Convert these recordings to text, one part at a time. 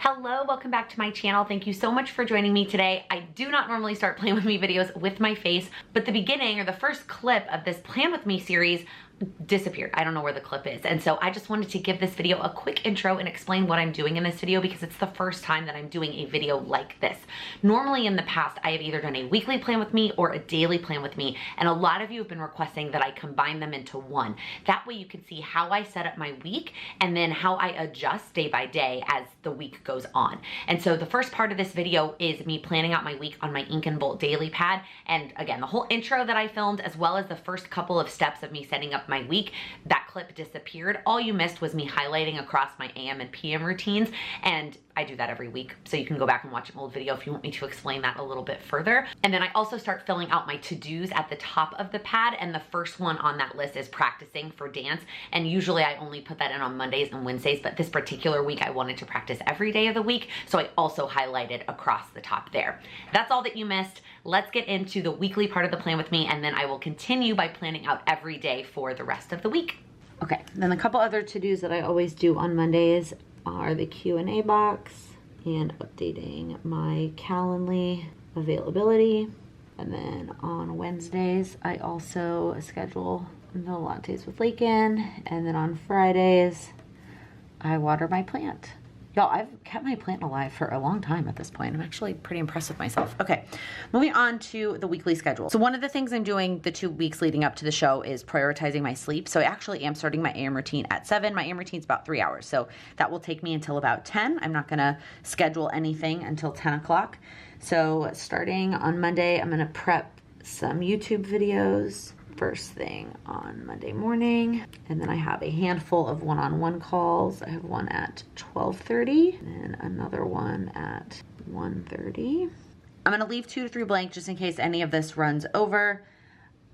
Hello, welcome back to my channel. Thank you so much for joining me today. I do not normally start Plan With Me videos with my face, but the beginning or the first clip of this Plan With Me series disappeared. I don't know where the clip is. And so I just wanted to give this video a quick intro and explain what I'm doing in this video because it's the first time that I'm doing a video like this. Normally in the past, I have either done a weekly Plan With Me or a daily Plan With Me. And a lot of you have been requesting that I combine them into one. That way you can see how I set up my week and then how I adjust day by day as the week goes on. And so the first part of this video is me planning out my week on my Ink and Bolt daily pad. And again, the whole intro that I filmed, as well as the first couple of steps of me setting up my week, that clip disappeared. All you missed was me highlighting across my AM and PM routines, and I do that every week, so you can go back and watch an old video if you want me to explain that a little bit further. And then I also start filling out my to-dos at the top of the pad, and the first one on that list is practicing for dance, and usually I only put that in on Mondays and Wednesdays, but this particular week I wanted to practice every day of the week, so I also highlighted across the top there. That's all that you missed. Let's get into the weekly part of the Plan With Me, and then I will continue by planning out every day for the rest of the week. Okay, then a couple other to-dos that I always do on Mondays are the Q&A box and updating my Calendly availability. And then on Wednesdays, I also schedule the lattes with Laken. And then on Fridays, I water my plant. Y'all, I've kept my plant alive for a long time at this point. I'm actually pretty impressed with myself. Okay, moving on to the weekly schedule. So one of the things I'm doing the 2 weeks leading up to the show is prioritizing my sleep. So I actually am starting my AM routine at 7. My AM routine is about 3 hours. So that will take me until about 10. I'm not gonna schedule anything until 10 o'clock. So starting on Monday, I'm gonna prep some YouTube videos first thing on Monday morning, and then I have a handful of one-on-one calls. I have one at 12:30 and another one at 1:30. I'm gonna leave 2 to 3 blank just in case any of this runs over.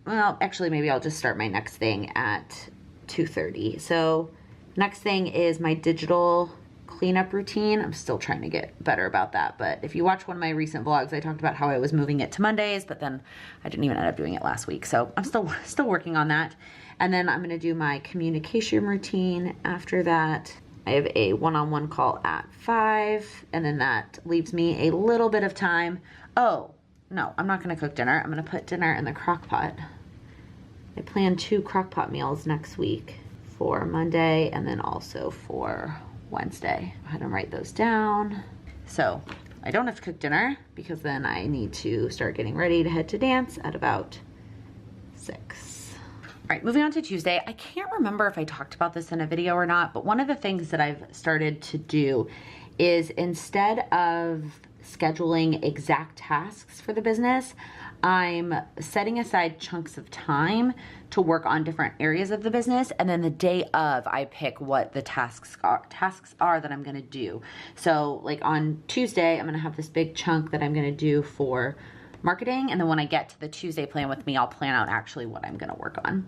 Well, actually, maybe I'll just start my next thing at 2:30. So next thing is my digital cleanup routine. I'm still trying to get better about that, but if you watch one of my recent vlogs, I talked about how I was moving it to Mondays, but then I didn't even end up doing it last week. So I'm still working on that. And then I'm gonna do my communication routine. After that, I have a one-on-one call at 5, and then that leaves me a little bit of time. Oh, no, I'm not gonna cook dinner. I'm gonna put dinner in the crock pot. I plan 2 crock pot meals next week for Monday and then also for Wednesday. Go ahead and write those down. So I don't have to cook dinner because then I need to start getting ready to head to dance at about 6. All right, moving on to Tuesday. I can't remember if I talked about this in a video or not, but one of the things that I've started to do is instead of scheduling exact tasks for the business, I'm setting aside chunks of time to work on different areas of the business, and then the day of, I pick what the tasks are that I'm gonna do. So like on Tuesday, I'm gonna have this big chunk that I'm gonna do for marketing, and then when I get to the Tuesday Plan With Me, I'll plan out actually what I'm gonna work on.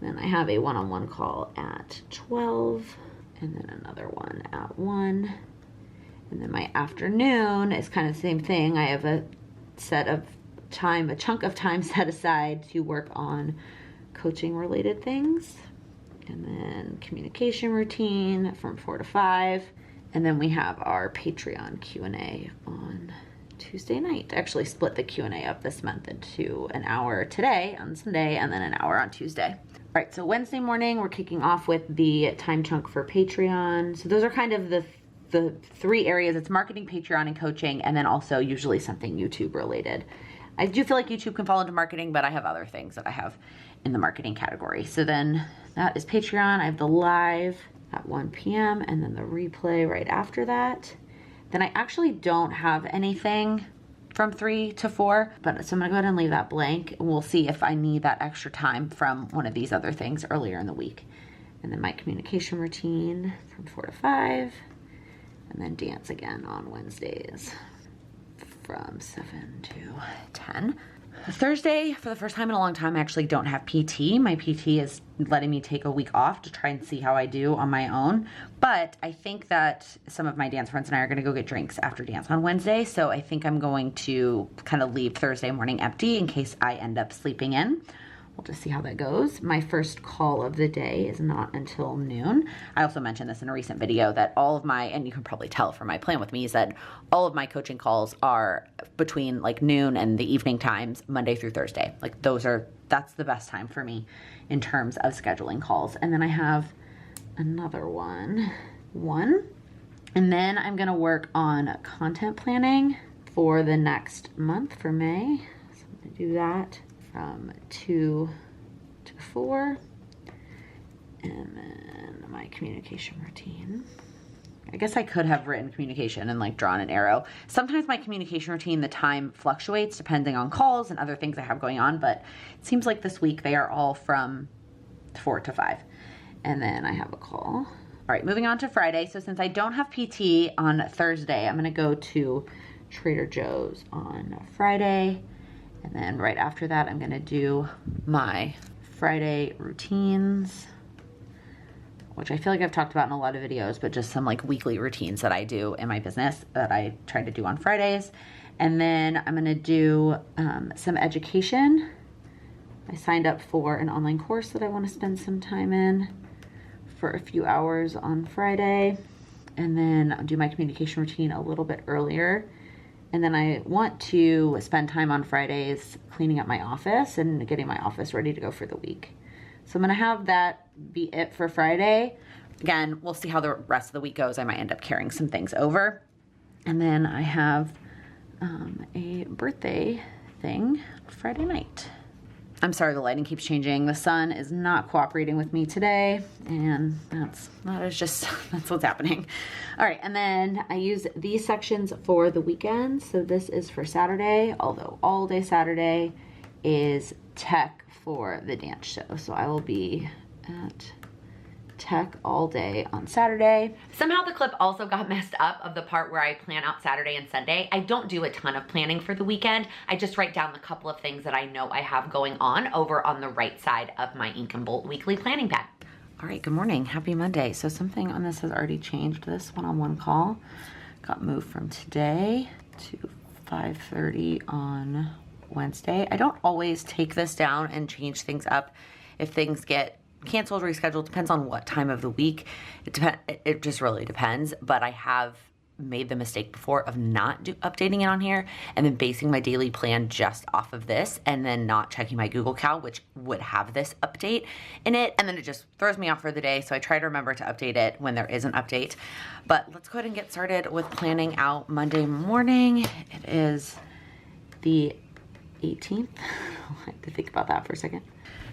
Then I have a one-on-one call at 12, and then another one at 1. And then my afternoon is kind of the same thing. I have a chunk of time set aside to work on coaching related things, and then communication routine from 4 to 5, and then we have our Patreon Q&A on Tuesday night. I actually split the Q&A up this month into an hour today on Sunday and then an hour on Tuesday. All right, so Wednesday morning we're kicking off with the time chunk for Patreon. So those are kind of the 3 areas. It's marketing, Patreon, and coaching, and then also usually something YouTube related. I do feel like YouTube can fall into marketing, but I have other things that I have in the marketing category. So then that is Patreon. I have the live at 1 p.m. and then the replay right after that. Then I actually don't have anything from 3 to 4, but so I'm gonna go ahead and leave that blank, and we'll see if I need that extra time from one of these other things earlier in the week. And then my communication routine from 4 to 5, and then dance again on Wednesdays from 7 to 10. Thursday, for the first time in a long time, I actually don't have PT. My PT is letting me take a week off to try and see how I do on my own. But I think that some of my dance friends and I are gonna go get drinks after dance on Wednesday. So I think I'm going to kind of leave Thursday morning empty in case I end up sleeping in. we'll just see how that goes. My first call of the day is not until noon. I also mentioned this in a recent video that all of my, and you can probably tell from my plan with me, is that all of my coaching calls are between like noon and the evening times, Monday through Thursday. Like that's the best time for me in terms of scheduling calls. And then I have another one, and then I'm gonna work on content planning for the next month for May. So I'm gonna do that from 2 to 4. And then my communication routine. I guess I could have written communication and like drawn an arrow. Sometimes my communication routine, the time fluctuates depending on calls and other things I have going on, but it seems like this week they are all from 4 to 5. And then I have a call. All right, moving on to Friday. So since I don't have PT on Thursday, I'm gonna go to Trader Joe's on Friday. And then right after that, I'm gonna do my Friday routines, which I feel like I've talked about in a lot of videos, but just some like weekly routines that I do in my business that I try to do on Fridays. And then I'm gonna do some education. I signed up for an online course that I wanna spend some time in for a few hours on Friday. And then I'll do my communication routine a little bit earlier. And then I want to spend time on Fridays cleaning up my office and getting my office ready to go for the week. So I'm gonna have that be it for Friday. Again, we'll see how the rest of the week goes. I might end up carrying some things over. And then I have a birthday thing Friday night. I'm sorry, the lighting keeps changing. The sun is not cooperating with me today, and that's what's happening. All right, and then I use these sections for the weekend. So this is for Saturday, although all day Saturday is tech for the dance show. So I will be at tech all day on Saturday. Somehow the clip also got messed up of the part where I plan out Saturday and Sunday. I don't do a ton of planning for the weekend. I just write down the couple of things that I know I have going on over on the right side of my Ink and Bolt weekly planning pad. All right, good morning, happy Monday. So something on this has already changed. This one-on-one call got moved from today to 5:30 on Wednesday. I don't always take this down and change things up if things get canceled, rescheduled. Depends on what time of the week. It just really depends. But I have made the mistake before of not updating it on here and then basing my daily plan just off of this and then not checking my Google Cal, which would have this update in it. And then it just throws me off for the day. So I try to remember to update it when there is an update. But let's go ahead and get started with planning out Monday morning. It is the 18th. I have to think about that for a second.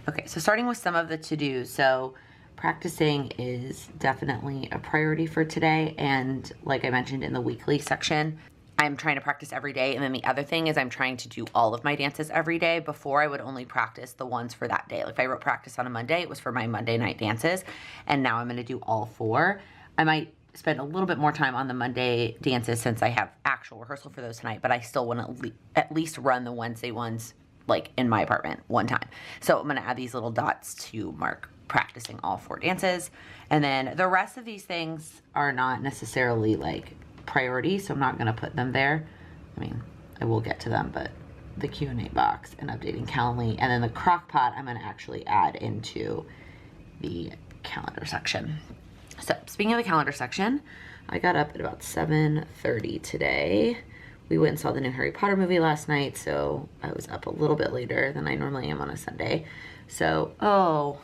Okay, so starting with some of the to-dos. So practicing is definitely a priority for today. And like I mentioned in the weekly section, I'm trying to practice every day. And then the other thing is I'm trying to do all of my dances every day. Before I would only practice the ones for that day. Like if I wrote practice on a Monday, it was for my Monday night dances. And now I'm gonna do all 4. I might spend a little bit more time on the Monday dances since I have actual rehearsal for those tonight, but I still wanna at least run the Wednesday ones like in my apartment one time. So I'm gonna add these little dots to mark practicing all 4 dances. And then the rest of these things are not necessarily like priorities, so I'm not gonna put them there. I mean, I will get to them, but the Q&A box and updating Calendly, and then the crock pot I'm gonna actually add into the calendar section. So speaking of the calendar section, I got up at about 7:30 today. We went and saw the new Harry Potter movie last night, so I was up a little bit later than I normally am on a Sunday. So, oh,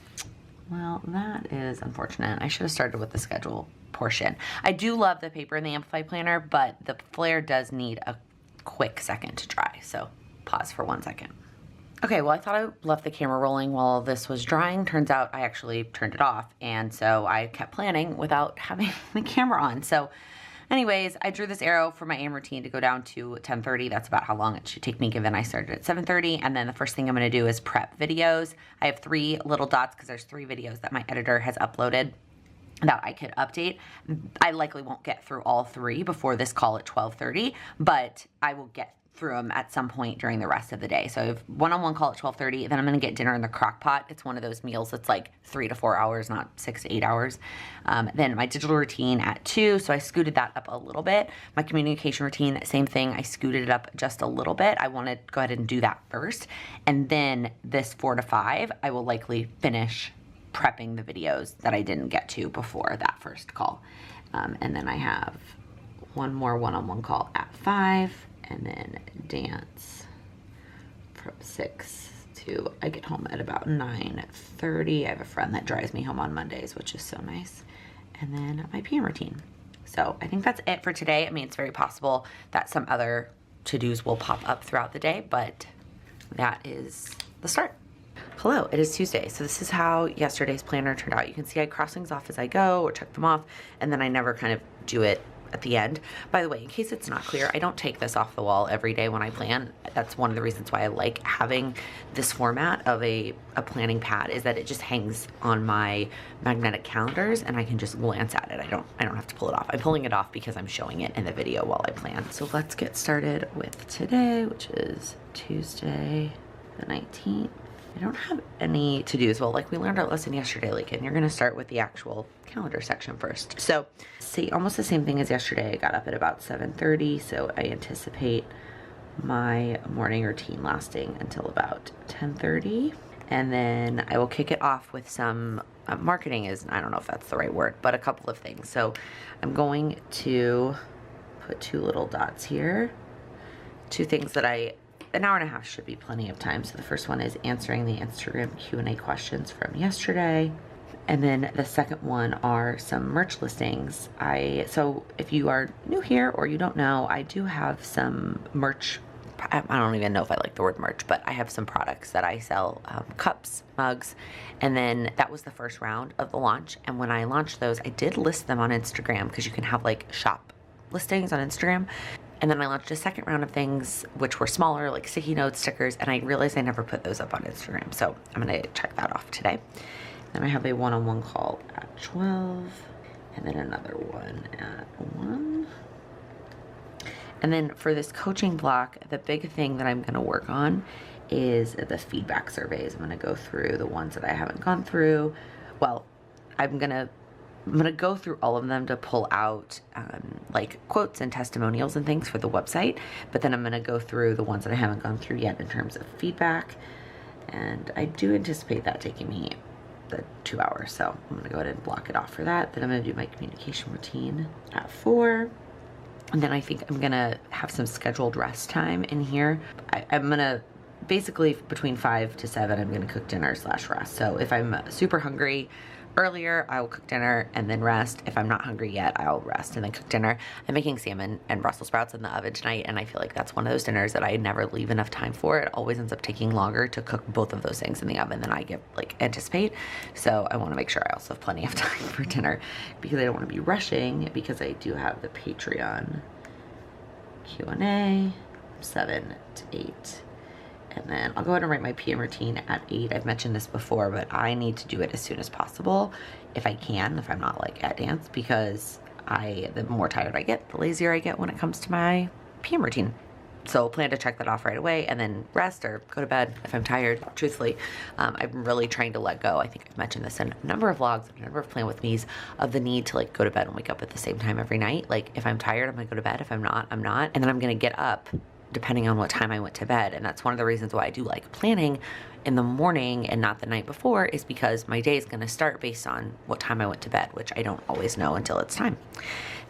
well, that is unfortunate. I should have started with the schedule portion. I do love the paper in the Amplify planner, but the flare does need a quick second to dry. So pause for 1 second. Okay, well, I thought I left the camera rolling while this was drying. Turns out I actually turned it off, and so I kept planning without having the camera on. So anyways, I drew this arrow for my AM routine to go down to 10:30. That's about how long it should take me given I started at 7:30. And then the first thing I'm gonna do is prep videos. I have 3 little dots because there's 3 videos that my editor has uploaded. that I could update. I likely won't get through all 3 before this call at 12:30, but I will get through them at some point during the rest of the day. So I have one-on-one call at 12:30, then I'm gonna get dinner in the crock pot. It's one of those meals that's like 3 to 4 hours, not 6 to 8 hours. Then my digital routine at 2, so I scooted that up a little bit. My communication routine, same thing, I scooted it up just a little bit. I wanna go ahead and do that first. And then this 4 to 5, I will likely finish prepping the videos that I didn't get to before that first call. And then I have one more one-on-one call at 5, and then dance from 6 to, I get home at about 9:30. I have a friend that drives me home on Mondays, which is so nice. And then my PM routine. So I think that's it for today. I mean, it's very possible that some other to-dos will pop up throughout the day, but that is the start. Hello, it is Tuesday. So this is how yesterday's planner turned out. You can see I cross things off as I go or check them off, and then I never kind of do it at the end. By the way, in case it's not clear, I don't take this off the wall every day when I plan. That's one of the reasons why I like having this format of a planning pad, is that it just hangs on my magnetic calendars and I can just glance at it. I don't have to pull it off. I'm pulling it off because I'm showing it in the video while I plan. So let's get started with today, which is Tuesday the 19th. I don't have any to-dos. Well, like we learned our lesson yesterday, Laken, you're gonna start with the actual calendar section first. So, see, almost the same thing as yesterday. I got up at about 7:30, so I anticipate my morning routine lasting until about 10:30. And then I will kick it off with some marketing is, I don't know if that's the right word, but a couple of things. So I'm going to put 2 little dots here. 2 things that an hour and a half should be plenty of time. So the first one is answering the Instagram Q&A questions from yesterday. And then the second one are some merch listings. So if you are new here or you don't know, I do have some merch. I don't even know if I like the word merch, but I have some products that I sell, cups, mugs, and then that was the first round of the launch. And when I launched those, I did list them on Instagram because you can have like shop listings on Instagram. And then I launched a second round of things which were smaller, like sticky notes, stickers, and I realized I never put those up on Instagram. So I'm gonna check that off today. Then I have a one-on-one call at 12, and then another one at 1. And then for this coaching block, the big thing that I'm gonna work on is the feedback surveys. I'm gonna go through the ones that I haven't gone through. Well, I'm gonna go through all of them to pull out like quotes and testimonials and things for the website, but then I'm gonna go through the ones that I haven't gone through yet in terms of feedback. And I do anticipate that taking me the 2 hours, so I'm gonna go ahead and block it off for that. Then I'm gonna do my communication routine at 4. And then I think I'm gonna have some scheduled rest time in here. I'm gonna basically between 5 to 7, I'm gonna cook dinner / rest. So if I'm super hungry earlier, I will cook dinner and then rest. If I'm not hungry yet, I'll rest and then cook dinner. I'm making salmon and Brussels sprouts in the oven tonight, and I feel like that's one of those dinners that I never leave enough time for. It always ends up taking longer to cook both of those things in the oven than I anticipate. So I want to make sure I also have plenty of time for dinner because I don't want to be rushing, because I do have the Patreon Q&A 7 to 8. And then I'll go ahead and write my PM routine at 8. I've mentioned this before, but I need to do it as soon as possible if I can, if I'm not like at dance, because the more tired I get, the lazier I get when it comes to my PM routine. So plan to check that off right away and then rest or go to bed if I'm tired. Truthfully, I'm really trying to let go. I think I've mentioned this in a number of vlogs, a number of Plan With Me's, of the need to like go to bed and wake up at the same time every night. Like if I'm tired, I'm gonna go to bed. If I'm not, I'm not. And then I'm gonna get up depending on what time I went to bed. And that's one of the reasons why I do like planning in the morning and not the night before, is because my day is gonna start based on what time I went to bed, which I don't always know until it's time.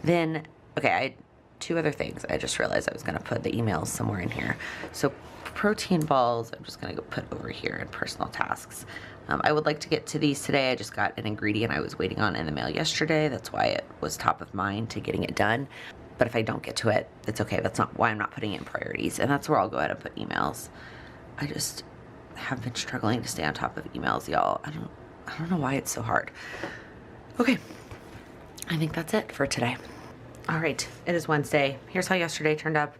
Then, okay, I had 2 other things. I just realized I was gonna put the emails somewhere in here. So protein balls, I'm just gonna go put over here in personal tasks. I would like to get to these today. I just got an ingredient I was waiting on in the mail yesterday. That's why it was top of mind to getting it done. But if I don't get to it, it's okay. That's not why I'm not putting it in priorities. And that's where I'll go ahead and put emails. I just have been struggling to stay on top of emails, y'all. I don't know why it's so hard. Okay, I think that's it for today. All right, it is Wednesday. Here's how yesterday turned up.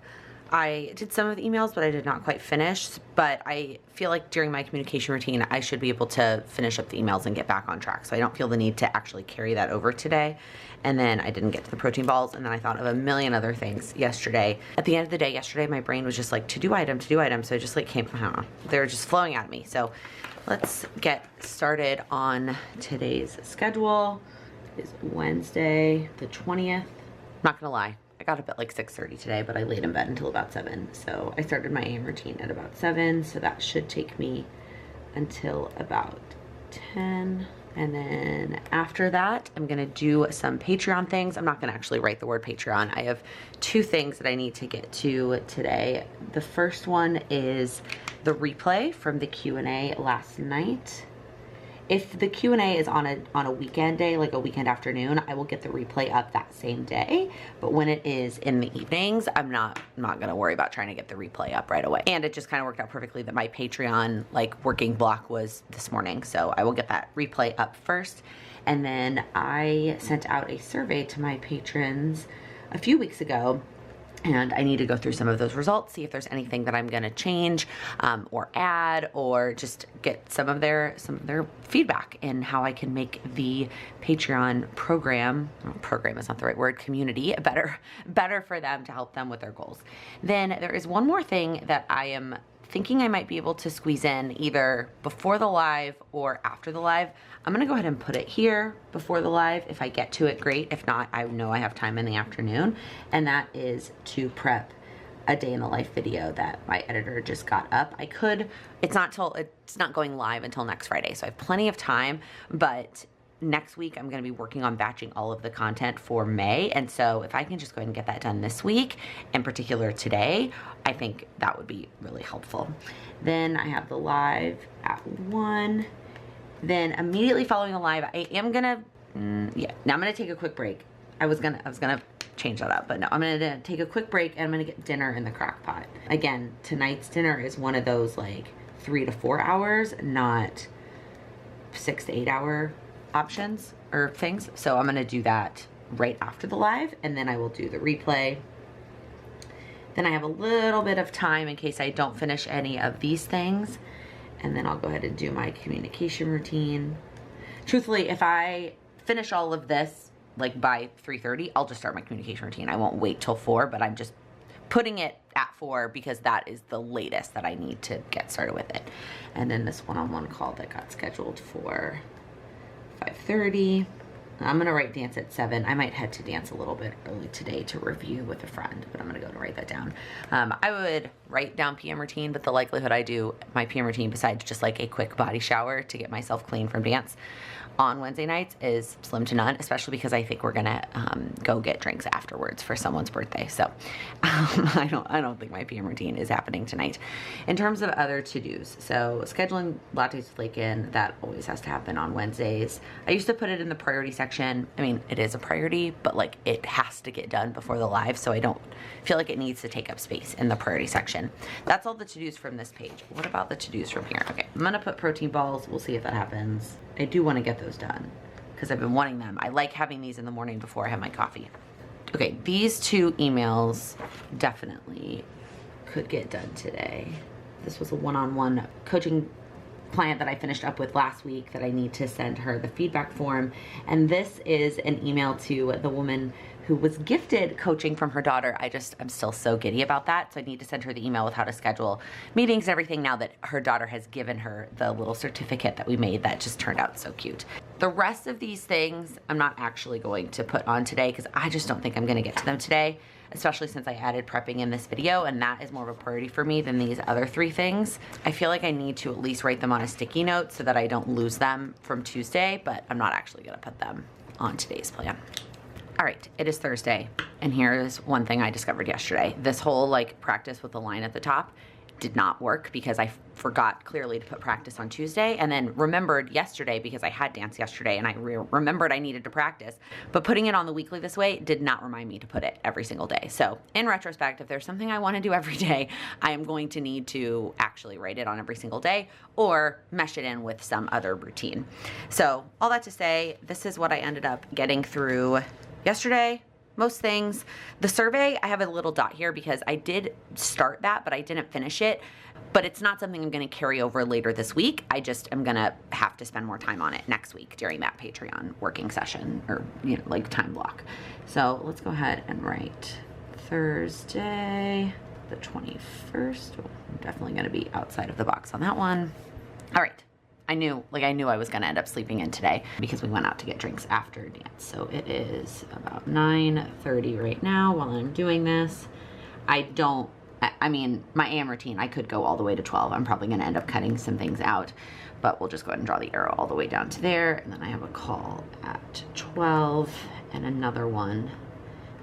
I did some of the emails, but I did not quite finish. But I feel like during my communication routine, I should be able to finish up the emails and get back on track. So I don't feel the need to actually carry that over today. And then I didn't get to the protein balls. And then I thought of a million other things yesterday. At the end of the day, yesterday, my brain was just like, to-do item. So it just like came, I don't know, they were just flowing out of me. So let's get started on today's schedule. It's Wednesday, the 20th. I'm not gonna lie, I got up at like 6:30 today, but I laid in bed until about 7. So I started my AM routine at about 7. So that should take me until about 10. And then after that, I'm gonna do some Patreon things. I'm not gonna actually write the word Patreon. I have 2 things that I need to get to today. The first one is the replay from the Q&A last night. If the Q&A is on a weekend day, like a weekend afternoon, I will get the replay up that same day. But when it is in the evenings, I'm not gonna worry about trying to get the replay up right away. And it just kind of worked out perfectly that my Patreon like working block was this morning. So I will get that replay up first. And then I sent out a survey to my patrons a few weeks ago, and I need to go through some of those results, see if there's anything that I'm gonna change or add, or just get some of their feedback in how I can make the Patreon program is not the right word, community, better for them, to help them with their goals. Then there is one more thing that I am thinking I might be able to squeeze in either before the live or after the live. I'm gonna go ahead and put it here before the live. If I get to it, great. If not, I know I have time in the afternoon. And that is to prep a day in the life video that my editor just got up. It's not going live until next Friday, so I have plenty of time, but next week, I'm gonna be working on batching all of the content for May. And so if I can just go ahead and get that done this week, in particular today, I think that would be really helpful. Then I have the live at 1. Then immediately following the live, I am gonna, now I'm gonna take a quick break. I was gonna change that up, but no, I'm gonna take a quick break and I'm gonna get dinner in the crock pot. Again, tonight's dinner is one of those like 3 to 4 hours, not 6 to 8 hour options or things. So I'm gonna do that right after the live, and then I will do the replay. Then I have a little bit of time in case I don't finish any of these things, and then I'll go ahead and do my communication routine. Truthfully, if I finish all of this like by 3:30, I'll just start my communication routine. I won't wait till 4, but I'm just putting it at 4 because that is the latest that I need to get started with it. And then this one-on-one call that got scheduled for 5:30. I'm gonna write dance at 7. I might head to dance a little bit early today to review with a friend, but I'm gonna go and write that down. I would write down PM routine, but the likelihood I do my PM routine besides just like a quick body shower to get myself clean from dance on Wednesday nights is slim to none, especially because I think we're gonna go get drinks afterwards for someone's birthday. So I don't think my PM routine is happening tonight. In terms of other to-dos, so scheduling lattes with Laken, that always has to happen on Wednesdays. I used to put it in the priority section. I mean, it is a priority, but like it has to get done before the live, so I don't feel like it needs to take up space in the priority section. That's all the to-dos from this page. What about the to-dos from here? Okay, I'm gonna put protein balls. We'll see if that happens. I do want to get those done because I've been wanting them. I like having these in the morning before I have my coffee. Okay, these 2 emails definitely could get done today. This was a one-on-one coaching client that I finished up with last week that I need to send her the feedback form. And this is an email to the woman who was gifted coaching from her daughter. I'm still so giddy about that. So I need to send her the email with how to schedule meetings and everything now that her daughter has given her the little certificate that we made that just turned out so cute. The rest of these things I'm not actually going to put on today because I just don't think I'm gonna get to them today, especially since I added prepping in this video, and that is more of a priority for me than these other 3 things. I feel like I need to at least write them on a sticky note so that I don't lose them from Tuesday, but I'm not actually gonna put them on today's plan. All right, it is Thursday, and here's one thing I discovered yesterday. This whole like practice with the line at the top did not work because I forgot clearly to put practice on Tuesday, and then remembered yesterday because I had dance yesterday and I remembered I needed to practice, but putting it on the weekly this way did not remind me to put it every single day. So in retrospect, if there's something I want to do every day, I am going to need to actually write it on every single day or mesh it in with some other routine. So all that to say, this is what I ended up getting through yesterday, most things. The survey, I have a little dot here because I did start that, but I didn't finish it. But it's not something I'm going to carry over later this week. I just am going to have to spend more time on it next week during that Patreon working session, or, you know, like time block. So let's go ahead and write Thursday, the 21st. Oh, I'm definitely going to be outside of the box on that one. All right. I knew I was going to end up sleeping in today because we went out to get drinks after dance. So it is about 9:30 right now while I'm doing this. I mean, my AM routine, I could go all the way to 12. I'm probably going to end up cutting some things out, but we'll just go ahead and draw the arrow all the way down to there. And then I have a call at 12 and another one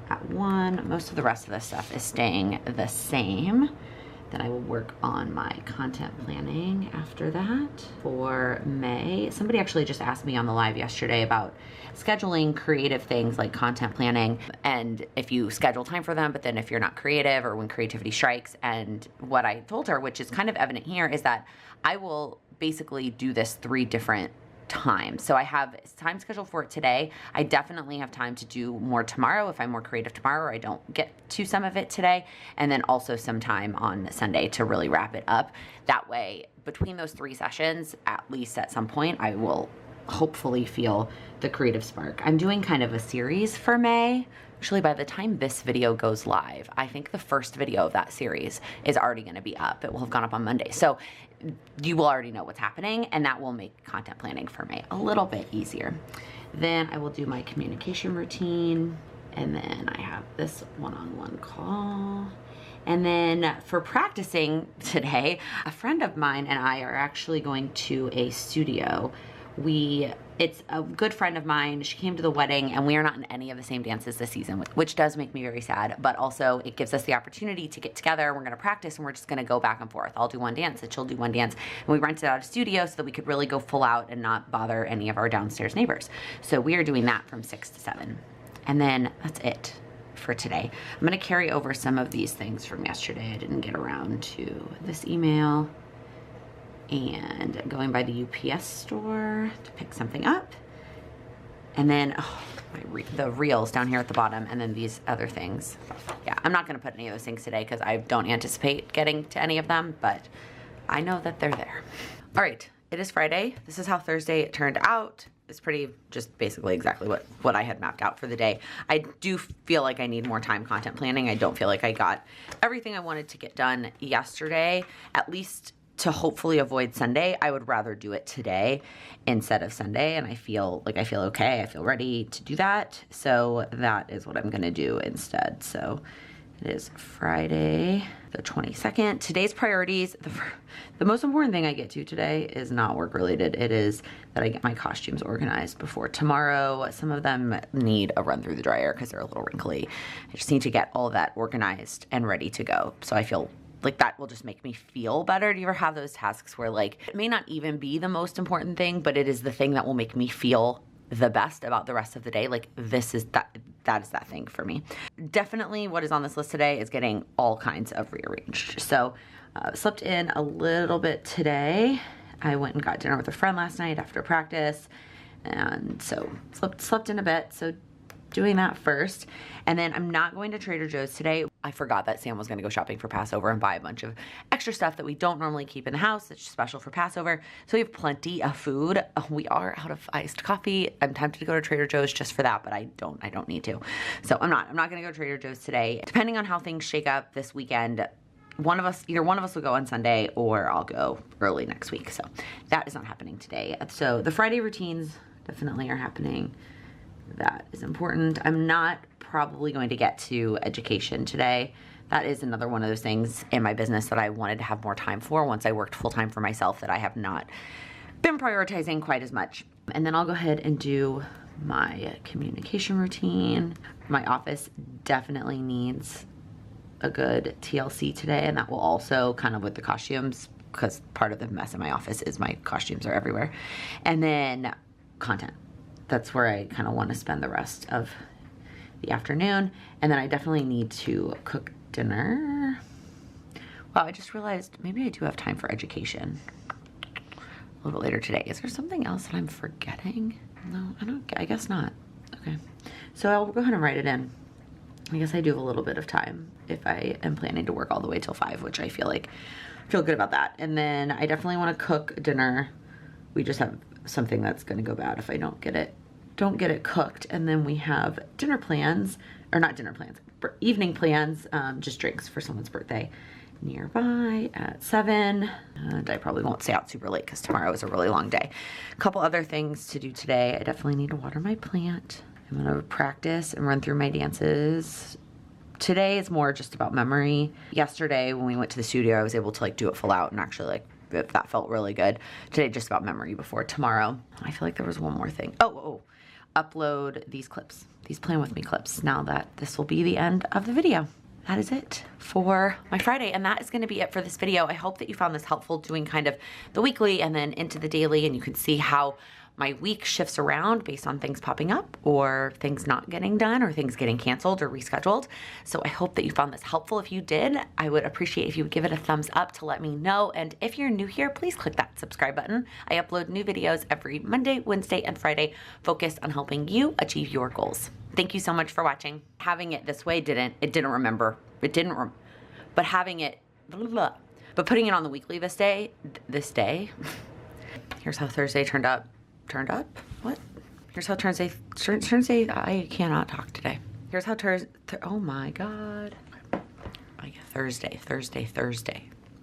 at 1. Most of the rest of this stuff is staying the same. Then I will work on my content planning after that for May. Somebody actually just asked me on the live yesterday about scheduling creative things like content planning, and if you schedule time for them, but then if you're not creative or when creativity strikes. And what I told her, which is kind of evident here, is that I will basically do this 3 different time. So I have time scheduled for it today. I definitely have time to do more tomorrow if I'm more creative tomorrow or I don't get to some of it today. And then also some time on Sunday to really wrap it up. That way, between those 3 sessions, at least at some point, I will hopefully feel the creative spark. I'm doing kind of a series for May. Actually, by the time this video goes live, I think the first video of that series is already going to be up. It will have gone up on Monday. So you will already know what's happening, and that will make content planning for me a little bit easier. Then I will do my communication routine, and then I have this one-on-one call. And then for practicing today, a friend of mine and I are actually going to a studio. It's a good friend of mine. She came to the wedding, and we are not in any of the same dances this season, which does make me very sad, but also it gives us the opportunity to get together. We're going to practice, and we're just going to go back and forth. I'll do one dance, and she'll do one dance. And we rented out a studio so that we could really go full out and not bother any of our downstairs neighbors. So we are doing that from 6 to 7. And then that's it for today. I'm going to carry over some of these things from yesterday. I didn't get around to this email. And going by the UPS store to pick something up. And then the reels down here at the bottom, and then these other things. Yeah, I'm not going to put any of those things today because I don't anticipate getting to any of them, but I know that they're there. All right, it is Friday. This is how Thursday turned out. It's pretty just basically exactly what I had mapped out for the day. I do feel like I need more time content planning. I don't feel like I got everything I wanted to get done yesterday, at least to hopefully avoid Sunday. I would rather do it today instead of Sunday, and I feel okay. I feel ready to do that. So that is what I'm gonna do instead. So it is Friday, the 22nd. Today's priorities, the most important thing I get to today is not work related. It is that I get my costumes organized before tomorrow. Some of them need a run through the dryer because they're a little wrinkly. I just need to get all of that organized and ready to go. So I feel like that will just make me feel better. Do you ever have those tasks where like it may not even be the most important thing, but it is the thing that will make me feel the best about the rest of the day? Like this is that is that thing for me. Definitely what is on this list today is getting all kinds of rearranged. So slept in a little bit today. I went and got dinner with a friend last night after practice, and so slept in a bit. So doing that first. And then I'm not going to Trader Joe's today. I forgot that Sam was going to go shopping for Passover and buy a bunch of extra stuff that we don't normally keep in the house. It's special for Passover. So we have plenty of food. We are out of iced coffee. I'm tempted to go to Trader Joe's just for that, but I don't need to. So I'm not going to go to Trader Joe's today. Depending on how things shake up this weekend, either one of us will go on Sunday, or I'll go early next week. So that is not happening today. So the Friday routines definitely are happening. That is important. I'm not probably going to get to education today. That is another one of those things in my business that I wanted to have more time for once I worked full-time for myself that I have not been prioritizing quite as much. And then I'll go ahead and do my communication routine. My office definitely needs a good TLC today, and that will also kind of with the costumes, because part of the mess in my office is my costumes are everywhere. And then content. That's where I kind of want to spend the rest of the afternoon. And then I definitely need to cook dinner. Wow, I just realized maybe I do have time for education a little bit later today. Is there something else that I'm forgetting? No, I guess not. Okay. So I'll go ahead and write it in. I guess I do have a little bit of time if I am planning to work all the way till 5, which I feel good about that. And then I definitely want to cook dinner. We just have something that's going to go bad if I don't get it cooked. And then we have dinner plans, or not dinner plans, evening plans, just drinks for someone's birthday nearby at 7. And I probably won't stay out super late because tomorrow is a really long day. A couple other things to do today. I definitely need to water my plant. I'm gonna practice and run through my dances. Today is more just about memory. Yesterday when we went to the studio, I was able to like do it full out and actually like that felt really good. Today just about memory before tomorrow. I feel like there was one more thing. Oh, upload these clips, these Plan With Me clips, now that this will be the end of the video. That is it for my Friday, and that is gonna be it for this video. I hope that you found this helpful, doing kind of the weekly and then into the daily, and you can see how my week shifts around based on things popping up or things not getting done or things getting canceled or rescheduled. So I hope that you found this helpful. If you did, I would appreciate if you would give it a thumbs up to let me know. And if you're new here, please click that subscribe button. I upload new videos every Monday, Wednesday, and Friday focused on helping you achieve your goals. Thank you so much for watching. Having it this way but having it, but putting it on the weekly this day, here's how Thursday turned up. What? Here's how Thursday, I cannot talk today. Here's how oh my God. Thursday.